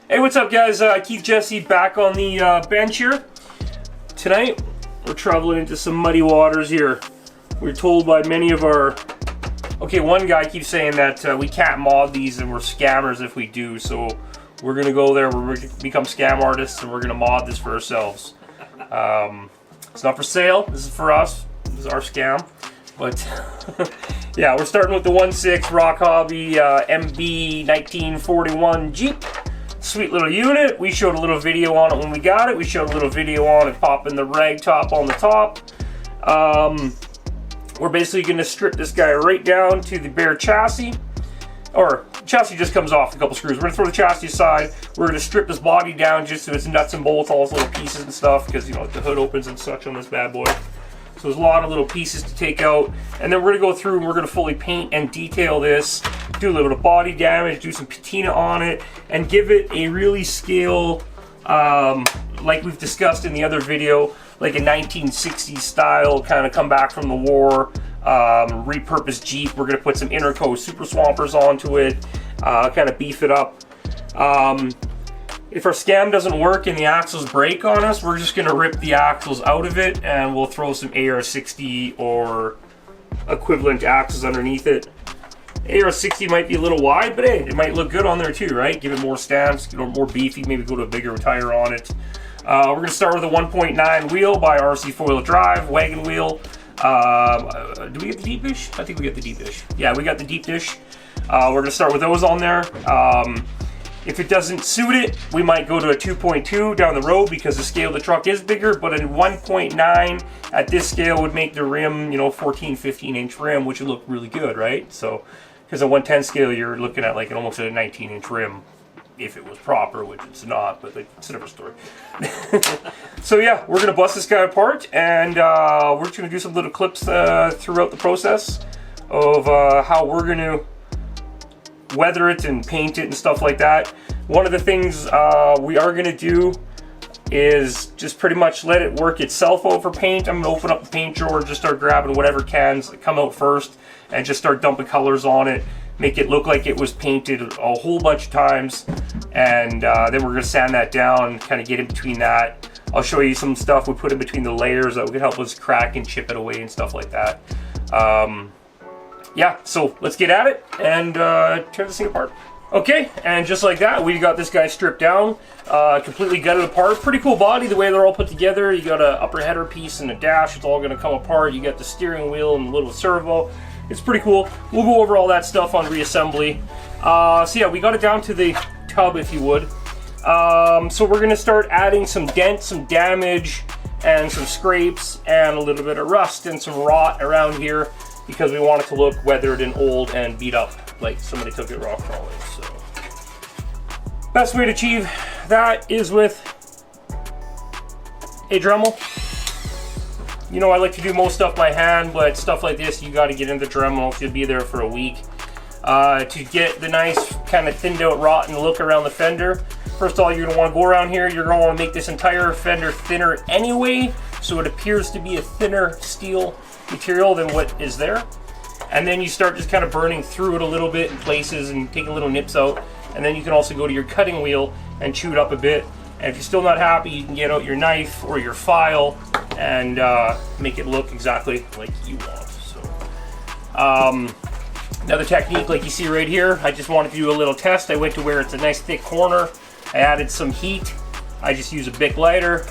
Hey, what's up guys? Keith Jesse back on the bench here. Tonight, we're traveling into some muddy waters here. We're told by many of our... Okay, one guy keeps saying that we can't mod these and we're scammers if we do, so we're gonna go there, we're gonna become scam artists and we're gonna mod this for ourselves. It's not for sale, this is for us, this is our scam. But yeah, we're starting with the 1.6 ROC HOBBY MB 1941 Jeep. Sweet little unit. We showed a little video on it when we got it. We showed a little video on it popping the rag top on the top. We're basically going to strip this guy right down to the bare chassis. Or, chassis just comes off a couple screws. We're going to throw the chassis aside. We're going to strip this body down just so it's nuts and bolts, all its little pieces and stuff, because, you know, the hood opens and such on this bad boy. So there's a lot of little pieces to take out, and then we're going to go through and we're going to fully paint and detail this, do a little bit of body damage, do some patina on it, and give it a really scale, like we've discussed in the other video, like a 1960s style, kind of come back from the war, repurposed Jeep. We're going to put some Interco Super Swampers onto it, kind of beef it up. If our scam doesn't work and the axles break on us, we're just going to rip the axles out of it and we'll throw some AR60 or equivalent axles underneath it. AR60 might be a little wide, but hey, it might look good on there too, right? Give it more stance, you know, more beefy, maybe go to a bigger tire on it. We're going to start with a 1.9 wheel by RC Foil Drive, wagon wheel. Do we get the deep dish? I think we get the deep dish. Yeah, we got the deep dish. We're going to start with those on there. If it doesn't suit it, we might go to a 2.2 down the road because the scale of the truck is bigger, but a 1.9 at this scale would make the rim, you know, 14, 15 inch rim, which would look really good, right? So, because a 110 scale, you're looking at like almost a 19 inch rim if it was proper, which it's not, but like, it's a different story. So yeah, we're gonna bust this guy apart and we're just gonna do some little clips throughout the process of how we're gonna weather it and paint it and stuff like that. One of the things we are going to do is just pretty much let it work itself out for paint. I'm going to open up the paint drawer and just start grabbing whatever cans that come out first and just start dumping colors on it, make it look like it was painted a whole bunch of times, and then we're going to sand that down, kind of get in between that. I'll show you some stuff we put in between the layers that would help us crack and chip it away and stuff like that. Yeah, so let's get at it and tear this thing apart. Okay, and just like that, we got this guy stripped down, completely gutted apart. Pretty cool body, the way they're all put together. You got an upper header piece and a dash, it's all gonna come apart. You got the steering wheel and a little servo. It's pretty cool. We'll go over all that stuff on reassembly. So yeah, we got it down to the tub, if you would. So we're gonna start adding some dents, some damage, and some scrapes, and a little bit of rust and some rot around here, because we want it to look weathered and old and beat up, like somebody took it rock crawling. So, best way to achieve that is with a Dremel. You know, I like to do most stuff by hand, but stuff like this, you got to get into the Dremel. You'll be there for a week. To get the nice kind of thinned out rotten look around the fender, first of all, you're going to want to go around here. You're going to want to make this entire fender thinner anyway, so it appears to be a thinner steel material than what is there. And then you start just kind of burning through it a little bit in places and taking little nips out. And then you can also go to your cutting wheel and chew it up a bit. And if you're still not happy, you can get out your knife or your file and make it look exactly like you want. So, another technique like you see right here, I just wanted to do a little test. I went to where it's a nice thick corner. I added some heat. I just use a Bic lighter.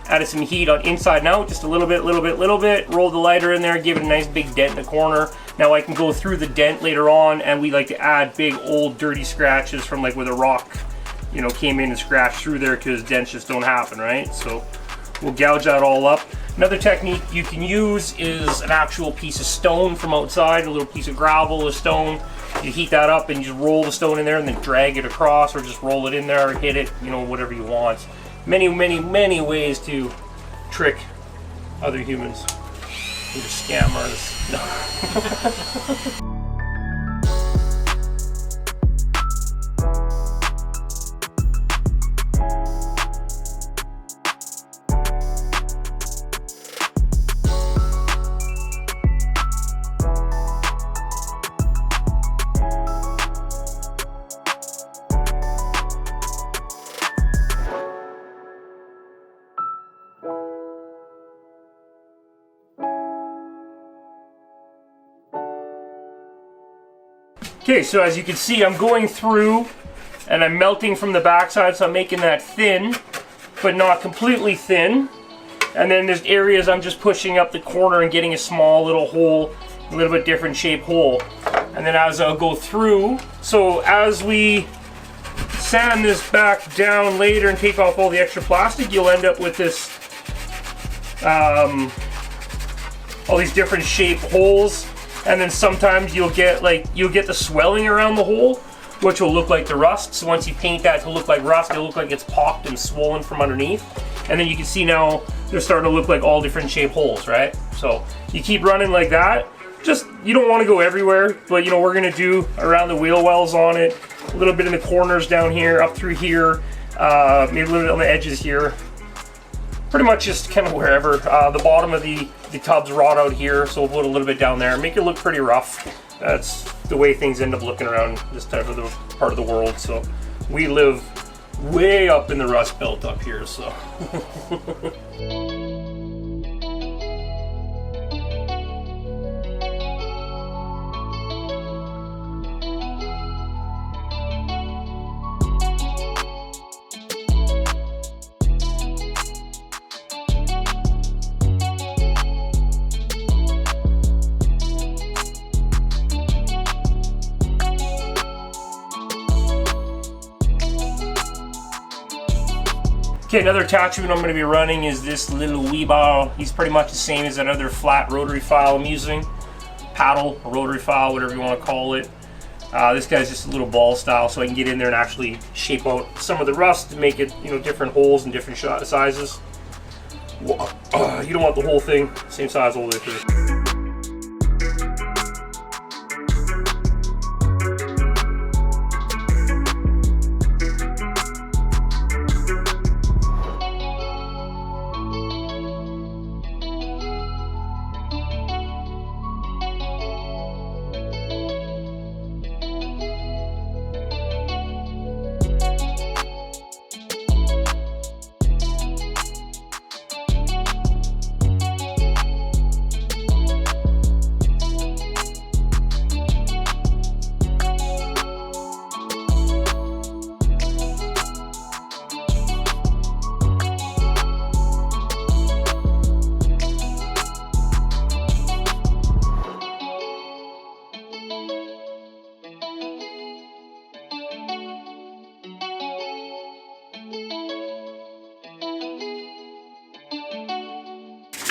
Added some heat on inside and out, just a little bit, roll the lighter in there, give it a nice big dent in the corner. Now I can go through the dent later on, and we like to add big old dirty scratches from like where the rock, you know, came in and scratched through there, because dents just don't happen, right? So we'll gouge that all up. Another technique you can use is an actual piece of stone from outside, a little piece of gravel or stone. You heat that up and you just roll the stone in there and then drag it across, or just roll it in there, or hit it, you know, whatever you want. Many ways to trick other humans. You're a scam artist. No. Okay, so as you can see, I'm going through and I'm melting from the backside, so I'm making that thin, but not completely thin. And then there's areas I'm just pushing up the corner and getting a small little hole, a little bit different shaped hole. And then as I'll go through, so as we sand this back down later and take off all the extra plastic, you'll end up with this, all these different shaped holes. And then sometimes you'll get the swelling around the hole, which will look like the rust. So once you paint that to look like rust, it'll look like it's popped and swollen from underneath. And then you can see now they're starting to look like all different shaped holes, right? So you keep running like that. Just, you don't want to go everywhere, but you know, we're gonna do around the wheel wells on it, a little bit in the corners down here, up through here, maybe a little bit on the edges here. Pretty much just kind of wherever. The bottom of the tub's wrought out here, so we'll put a little bit down there. Make it look pretty rough. That's the way things end up looking around this type of the part of the world. So we live way up in the Rust Belt up here, so. Okay, another attachment I'm going to be running is this little wee ball. He's pretty much the same as that other flat rotary file I'm using. Paddle, or rotary file, whatever you want to call it. This guy's just a little ball style, so I can get in there and actually shape out some of the rust to make it, you know, different holes and different sizes. You don't want the whole thing same size all the way through.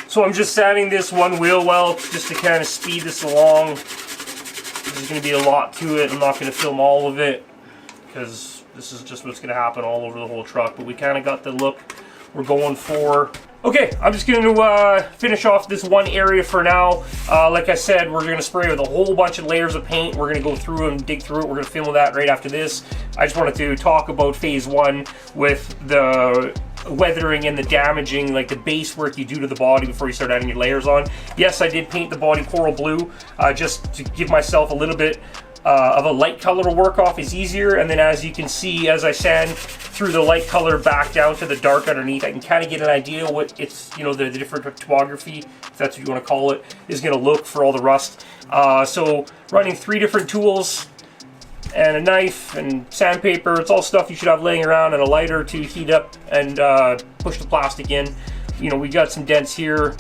So I'm just sanding this one wheel well just to kind of speed this along. There's going to be a lot to it. I'm not going to film all of it because this is just what's going to happen all over the whole truck. But we kind of got the look we're going for. Okay, I'm just going to finish off this one area for now. Like I said, we're going to spray with a whole bunch of layers of paint. We're going to go through and dig through it. We're going to film that right after this. I just wanted to talk about phase one with the weathering and the damaging, like the base work you do to the body before you start adding your layers on. Yes, I did paint the body coral blue just to give myself a little bit of a light color to work off is easier. And then as you can see, as I sand through the light color back down to the dark underneath, I can kind of get an idea what it's, you know, the different topography, if that's what you want to call it, is going to look for all the rust. So running 3 different tools and a knife and sandpaper, it's all stuff you should have laying around, and a lighter to heat up and push the plastic in. You know, we got some dents here.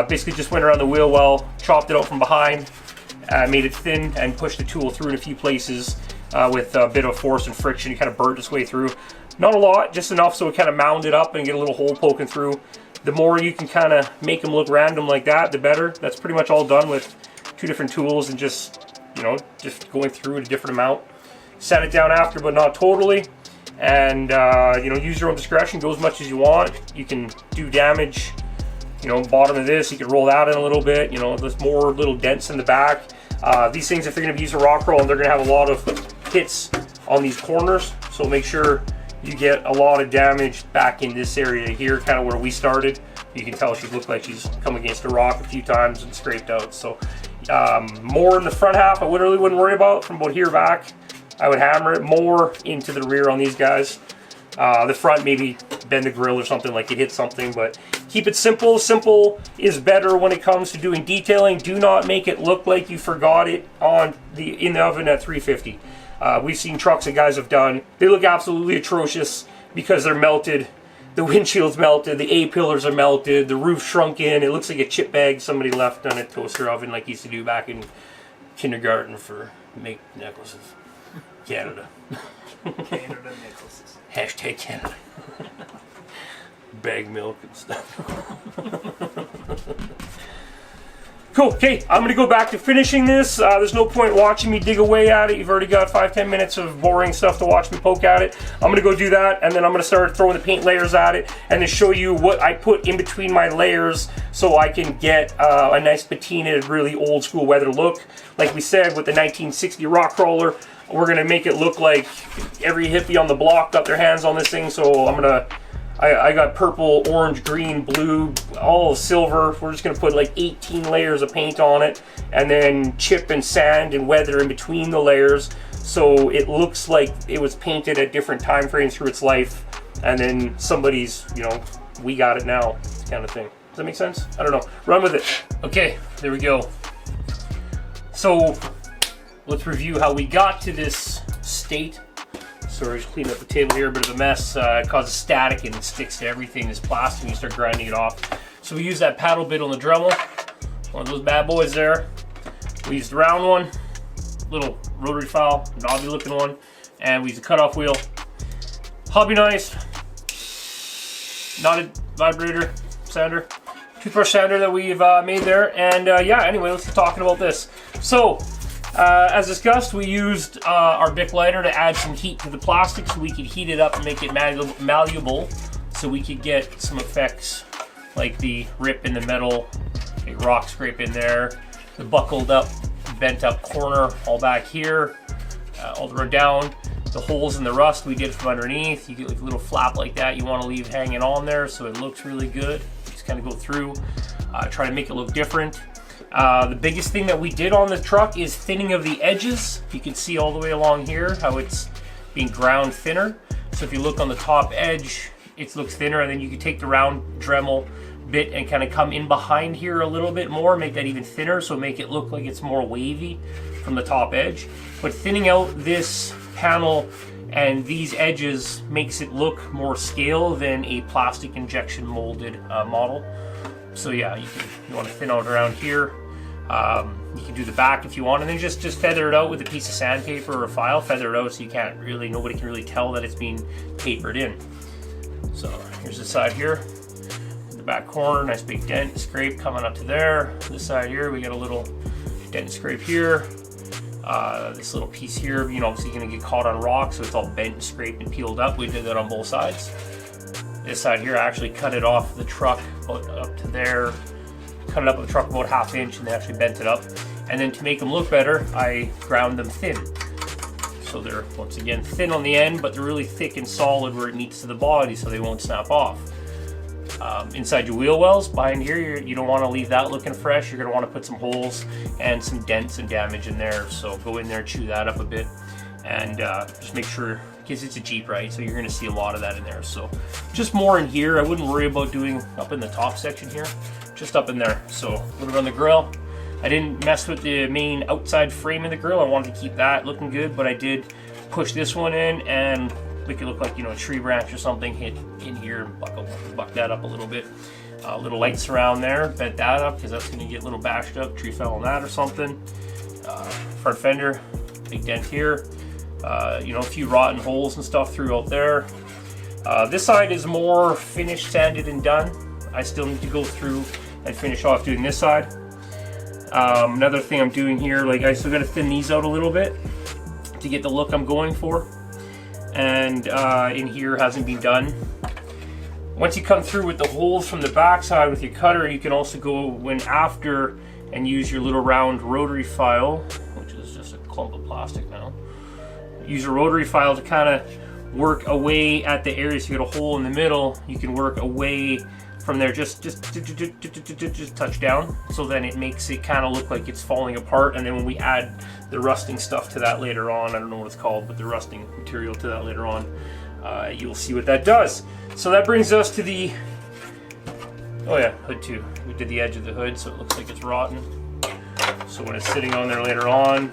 Basically just went around the wheel well, chopped it out from behind, made it thin, and pushed the tool through in a few places with a bit of force and friction. It kind of burnt its way through. Not a lot, just enough so it kind of mounded up and get a little hole poking through. The more you can kind of make them look random like that, the better. That's pretty much all done with 2 different tools and just, you know, just going through at a different amount. Set it down after, but not totally. And, you know, use your own discretion. Go as much as you want. You can do damage, you know, bottom of this. You can roll that in a little bit. You know, there's more little dents in the back. These things, if they're going to use a rock roll, they're going to have a lot of hits on these corners. So make sure you get a lot of damage back in this area here, kind of where we started. You can tell she looked like she's come against a rock a few times and scraped out. So more in the front half, I really wouldn't worry about. From about here back, I would hammer it more into the rear on these guys. The front, maybe bend the grill or something, like it hit something. But keep it simple. Simple is better when it comes to doing detailing. Do not make it look like you forgot it in the oven at 350. We've seen trucks that guys have done. They look absolutely atrocious because they're melted. The windshield's melted, the A-pillars are melted, the roof shrunk in. It looks like a chip bag somebody left on a toaster oven like he used to do back in kindergarten for make necklaces. Canada. Canada necklaces. Hashtag Canada. Bag milk and stuff. Cool, okay, I'm gonna go back to finishing this. There's no point watching me dig away at it. You've already got 5-10 minutes of boring stuff to watch me poke at it. I'm gonna go do that, and then I'm gonna start throwing the paint layers at it, and then show you what I put in between my layers so I can get a nice patinaed, really old school weather look. Like we said, with the 1960 rock crawler, we're gonna make it look like every hippie on the block got their hands on this thing, so I got purple, orange, green, blue, all silver. We're just gonna put like 18 layers of paint on it, and then chip and sand and weather in between the layers, so it looks like it was painted at different time frames through its life, and then somebody's, you know, we got it now kind of thing. Does that make sense? I don't know. Run with it. Okay, there we go. So let's review how we got to this state. Sorry, just clean up the table here, a bit of a mess. It causes static and it sticks to everything, this plastic, and you start grinding it off. So we use that paddle bit on the Dremel, one of those bad boys there. We used the round one, little rotary file, knobby looking one, and we used a cutoff wheel. Hobby knife, knotted vibrator sander, toothbrush sander that we've made there, and yeah, anyway, let's get talking about this. So, as discussed, we used our Bic lighter to add some heat to the plastic so we could heat it up and make it malleable, so we could get some effects like the rip in the metal, a rock scrape in there, the buckled up, bent up corner all back here, all the way down. The holes in the rust we did from underneath. You get like a little flap like that you want to leave hanging on there so it looks really good. Just kind of go through, try to make it look different. The biggest thing that we did on the truck is thinning of the edges. You can see all the way along here how it's being ground thinner. So if you look on the top edge, it looks thinner, and then you can take the round Dremel bit and kind of come in behind here a little bit more, make that even thinner, so make it look like it's more wavy from the top edge. But thinning out this panel and these edges makes it look more scale than a plastic injection molded model. So yeah, you want to thin out around here. You can do the back if you want, and then just feather it out with a piece of sandpaper or a file. Feather it out so nobody can really tell that it's being tapered in. So here's the side here, the back corner, nice big dent and scrape coming up to there. This side here, we got a little dent and scrape here. This little piece here, you know, obviously gonna get caught on rock, so it's all bent and scraped and peeled up. We did that on both sides. This side here, I actually cut it off the truck about up to there, cut it up with the truck about 1/2 inch, and then actually bent it up. And then to make them look better, I ground them thin. So they're, once again, thin on the end, but they're really thick and solid where it meets to the body so they won't snap off. Inside your wheel wells, behind here, you don't want to leave that looking fresh. You're going to want to put some holes and some dents and damage in there. So go in there, chew that up a bit, and just make sure, because it's a Jeep, right? So you're going to see a lot of that in there. So just more in here. I wouldn't worry about doing up in the top section here, just up in there. So a little bit on the grill. I didn't mess with the main outside frame of the grill. I wanted to keep that looking good, but I did push this one in and make it look like, you know, a tree branch or something hit in here and buck that up a little bit. Little lights around there, bent that up because that's going to get a little bashed up. Tree fell on that or something. Front fender, big dent here. You know, a few rotten holes and stuff throughout there. This side is more finished, sanded, and done. I still need to go through and finish off doing this side. Another thing I'm doing here, like I still got to thin these out a little bit to get the look I'm going for. And in here hasn't been done. Once you come through with the holes from the back side with your cutter, you can also go in after and use your little round rotary file, which is just a clump of plastic now. Use a rotary file to kind of work away at the area. So you got a hole in the middle, you can work away from there, just touch down, so then it makes it kind of look like it's falling apart. And then when we add the rusting stuff to that later on, I don't know what it's called, but the rusting material to that later on, you'll see what that does. So that brings us to the, oh yeah, hood too. We did the edge of the hood so it looks like it's rotten. So when it's sitting on there later on,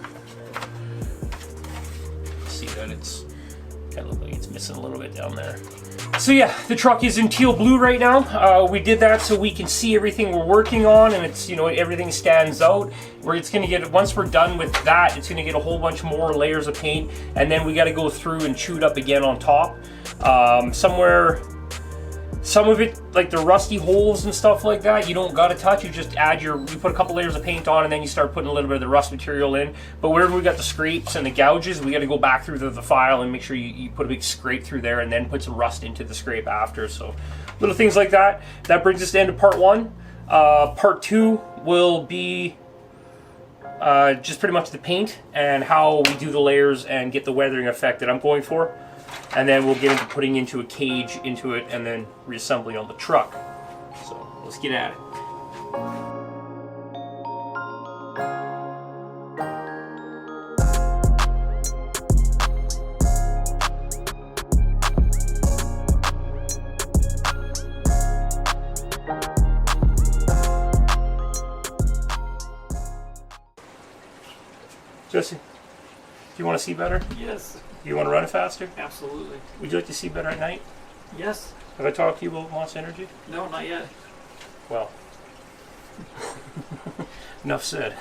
see that it's kind of look like it's missing a little bit down there. So yeah, the truck is in teal blue right now. We did that so we can see everything we're working on, and it's, you know, everything stands out. Where it's gonna get, once we're done with that, it's gonna get a whole bunch more layers of paint, and then we got to go through and chew it up again on top. Some of it, like the rusty holes and stuff like that, you don't gotta touch. You just add you put a couple layers of paint on, and then you start putting a little bit of the rust material in. But wherever we got the scrapes and the gouges, we got to go back through the file and make sure you put a big scrape through there, and then put some rust into the scrape after. So little things like that. That brings us to the end of part 1. Part 2 will be just pretty much the paint and how we do the layers and get the weathering effect that I'm going for. And then we'll get into putting into a cage into it and then reassembling on the truck. So let's get at it. Jesse, do you want to see better? Yes. You want to run it faster? Absolutely. Would you like to see better at night? Yes. Have I talked to you about Monster Energy? No, not yet. Well, enough said.